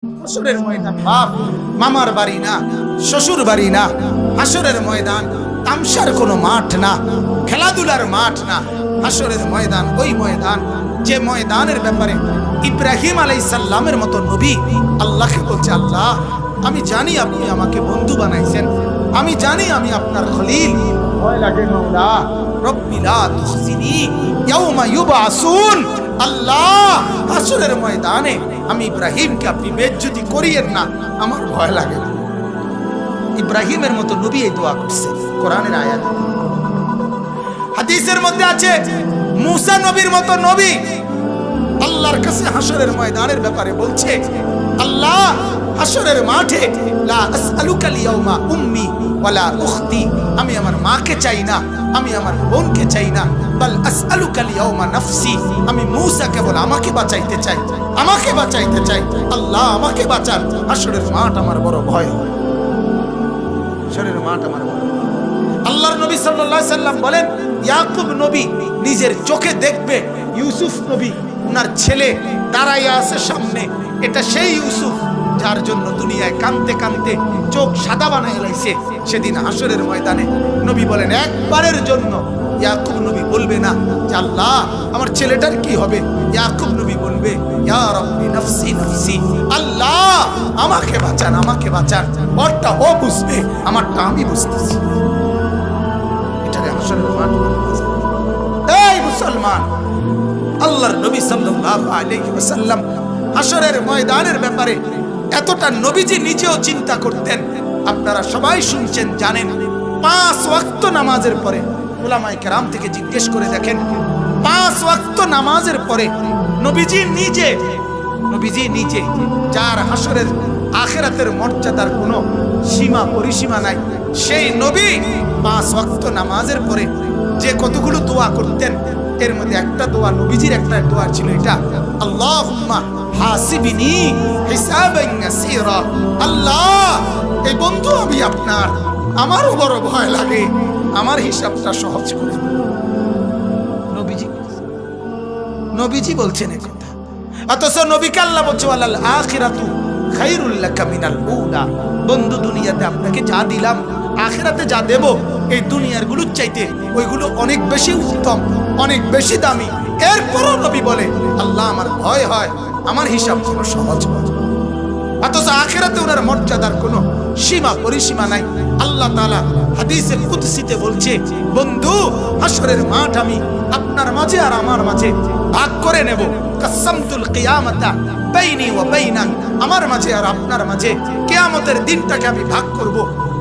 হাসরের ময়দান বাপ মামার বাড়ি না, শ্বশুর বাড়ি না। হাসরের ময়দান তামসার কোনো মাঠ না, খেলাধুলার মাঠ না। হাসরের ময়দান ওই ময়দান যে ময়দানের ব্যাপারে ইব্রাহিম আলাইহিস সালামের মতো নবী আল্লাহকে বলছে, আল্লাহ আমি জানি আপনি আমাকে বন্ধু বানাইছেন, আমি জানি আমি আপনার খলিল। ভয় লাগে মাওলা, রব্বি লা তুখজিনি ইয়াউমা ইউবআসুন। আল্লাহ হাসরের ময়দানে আমি ইব্রাহিমকে আপনি বেইজ্জতি করিয়েন না, আমার ভয় লাগে। ইব্রাহিমের মতো নবী এই দোয়া করছে, কোরআনের আয়াত। হাদিসের মধ্যে আছে মুসা নবীর মতো নবী আল্লাহর কাছে হাসরের ময়দানের ব্যাপারে বলছে, আল্লাহ হাসরের মাঠে লা আসআলুকা লিয়াউমা উম্মি ওয়ালা উখতি, আমি আমার মাকে চাই না, আমি আমার বোনকে চাই না, বাল আসআলুকা লিয়াউমা নাফসি, আমি মুসা কেবল আমাকে বাঁচাইতে চাই, আমাকে বাঁচাইতে চাই। আল্লাহ আমাকে বাঁচান, হাসরের মাঠ আমার বড় ভয়, হাসরের মাঠ আমার বড়। আল্লাহর নবী সাল্লাল্লাহু আলাইহি সাল্লাম বলেন, ইয়াকুব নবী নিজের চোখে দেখবে ইউসুফ নবী ওনার ছেলে দাঁড়াইয়া আছে সামনে, এটা সেই ইউসুফ যার জন্য দুনিয়ায় কাঁদতে কাঁদতে চোখ সাদা বানায় লাইছে। সেদিন হাসরের ময়দানে নবী বলেন, একবারের জন্য ইয়াকুব নবী বলবে না যে আল্লাহ আমার ছেলেটার কি হবে। ইয়াকুব নবী বলবে, ইয়া রাব্বি নাফসি নাফসি, আল্লাহ আমাকে বাঁচান, আমাকে বাঁচান। ওরটা ও বুঝবে, আমারটা আমি বুঝতেছি। এটাকে হাসরের মাঠ। এই মুসলমান, আল্লাহর নবী সাল্লাল্লাহু আলাইহি ওয়াসাল্লাম হাসরের ময়দানের ব্যাপারে এতটা নবীজি নিজেও চিন্তা করতেন। আপনারা সবাই শুনছেন, জানেন, 5 ওয়াক্ত নামাজের পরে উলামায়ে কেরাম থেকে জিজ্ঞেস করে দেখেন, 5 ওয়াক্ত নামাজের পরে নবীজি নিজে যার হাসরের আখিরাতের মর্যাদার কোনো সীমা পরিসীমা নাই, সেই নবী 5 ওয়াক্ত নামাজের পরে যে কতগুলো দোয়া করতেন, এর মধ্যে একটা দোয়া নবীজির একটা দোয়া ছিল এটা, আল্লাহুম্মা হাসিবিনি হিসাবান ইয়াসীরা। আল্লাহ এই বন্ধু আমি আপনার, আমারও বড় ভয় লাগে, আমার হিসাবটা সহজ করে দিন। নবীজি বলছেন এই কথা, অথচ নবীকে আল্লাহ বলছে ওয়ালাল আখিরাতু খায়রুল লাকা মিনাল উলা। বন্ধু দুনিয়াতে আপনাকে যা দিলাম, আখিরাতে যা দেব, এই দুনিয়ার গুলোর চাইতে ওইগুলো অনেক বেশি উত্তম, অনেক বেশি দামি। এরপরও নবী বলে, আল্লাহ আমার ভয় হয় আমার হিসাব কোনো সহজ হয়। অথচ আখিরাতে ওনার মর্যাদার কোনো সীমা পরিসীমা নাই। আল্লাহ তাআলা হাদিসে কুদসিতে বলছে, বন্ধু হাসরের মাঠ আমি আপনার মাঝে আর আমার মাঝে ভাগ করে নেব। কাসামতুল কিয়ামাতা বাইনি ওয়া বাইনাক, আমার মাঝে আর আপনার মাঝে কিয়ামতের দিনটাকে আমি ভাগ করব।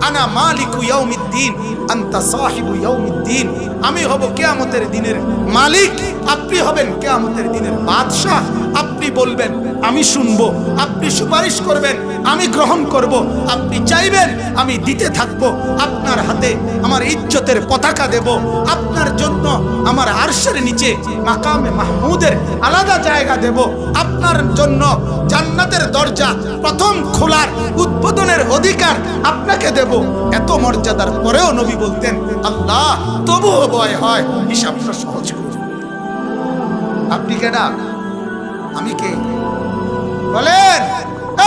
আনা মালিকু ইয়াউমিদ্দিন আনতা সাহিবু ইয়াউমিদ্দিন, আমি হব কিয়ামতের দিনের মালিক, আপনি হবেন কিয়ামতের দিনের বাদশা। আপনি বলবেন আমি শুনবো, আপনি সুপারিশ করবেন আমি গ্রহণ করব, আপনি চাইবেন আমি দিতে থাকবো। আপনার হাতে আমার ইজ্জতের পতাকা দেব, আপনার জন্য আমার আরশের নিচে মাকামে মাহমুদের আলাদা জায়গা দেব, আপনার জন্য জান্নাতের দরজা প্রথম খোলার উদ্বোধনের অধিকার আপনাকে দেব। এত মর্যাদার পরেও নবী বলতেন, আল্লাহ তবুও ভয় হয় হিসাবটা সহজ করুন। আপনি কেডা, আমি কে? বলেন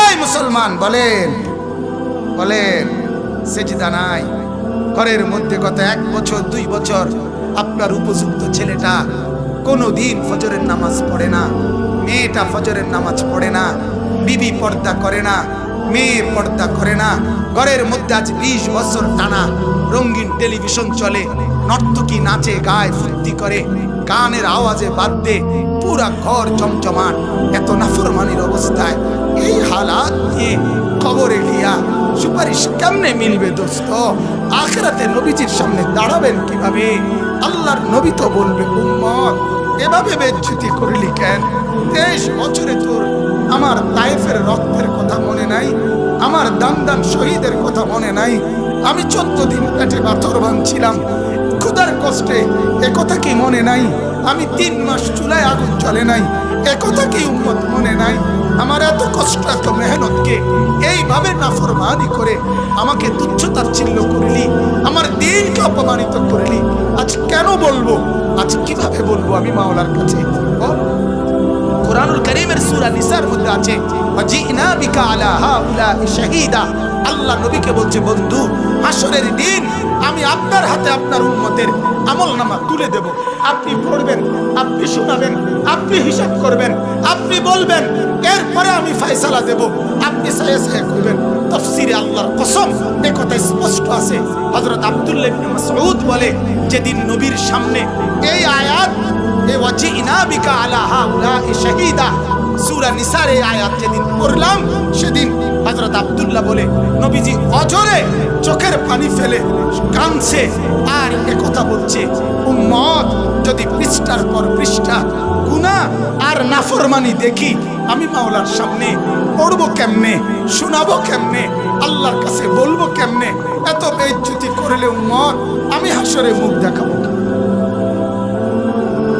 এই মুসলমান, বলেন বলেন। সেজদা নাই ঘরের মধ্যে, গত 1 বছর 2 বছর আপনার উপযুক্ত ছেলেটা কোনোদিন ফজরের নামাজ পড়ে না, মেয়েটা ফজরের নামাজ পড়ে না, বিবি পর্দা করে না, মেয়ে পর্দা করে না। ঘরের মধ্যে আজ 20 বছর টানা রঙিন টেলিভিশন চলে, নর্তকী নাচে গায় ফুর্তি করে, গানের আওয়াজে বাদ্যে পুরা ঘর জমজমাট। এত নাফরমানির অবস্থায় এই হালাত নিয়ে কবরে গিয়া সুপারিশ কেমনে মিলবে দোস্ত? আখিরাতে নবীজির সামনে দাঁড়াবেন কিভাবে? আল্লাহর নবী তো বলবে, উম্মত এভাবে বেজ্জতি করলি কেন? 23 বছরে তোর আমার তায়েফের রক্তের কথা মনে নাই, আমার দান শহীদের কথা মনে নাই, আমি 14 দিন পেটে পাথর বাঁধছিলাম ক্ষুধার কষ্টে, একথা কি মনে নাই? আমি 3 মাস চুলায় আগুন জ্বলে নাই, একথা কি উম্মত মনে নাই? আমার এত কষ্ট এত মেহনতকে এইভাবে নাফরমানি করে আমাকে তুচ্ছ-তাচ্ছিল্য করলি, আমার দিনকে অপমানিত করলি। আজ কেন বলবো, আজ কিভাবে বলবো আমি মাওলার কাছে? কোরআনুল কারীমের সূরা নিসার মধ্যে আছে, ওয়াজিনা বিকা আলা হাউলাই শাহীদা। আল্লাহ নবীকে বলছে, বন্ধু হাসরের দিন আমি আপনার হাতে আপনার উম্মতের আমলনামা তুলে দেব। আপনি পড়বেন, আপনি শোনাবেন, আপনি হিসাব করবেন, আপনি বলবেন, এরপরে আমি ফয়সালা দেব। আপনি সায়া সায়া করবেন। তাফসীরে আল্লাহর কসম এই কথা স্পষ্ট আছে। হযরত আব্দুল্লাহ ইবনে মাসউদ বলে, যেদিন নবীর সামনে এই আয়াত, এ ওয়াজিনা বিকা আলা হাউলাই শাহীদা, সূরা নিসার এই আয়াত যেদিন পড়লাম, সেদিন হযরত আব্দুল্লাহ বলে, নবীজি অজরে চোখের পানি ফেলে কাঁদছে আর একথা বলছে, উম্মত যদি পৃষ্ঠার পর পৃষ্ঠা গুনাহ আর নাফরমানি দেখি, আমি মাওলার সামনে পড়বো কেমনে, শোনাবো কেমনে, আল্লাহর কাছে বলবো কেমনে? এত বেইজ্জতি করলে উম্মত আমি হাসরে মুখ দেখাবো।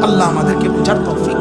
আল্লাহ আমাদেরকে বুঝার তৌফিক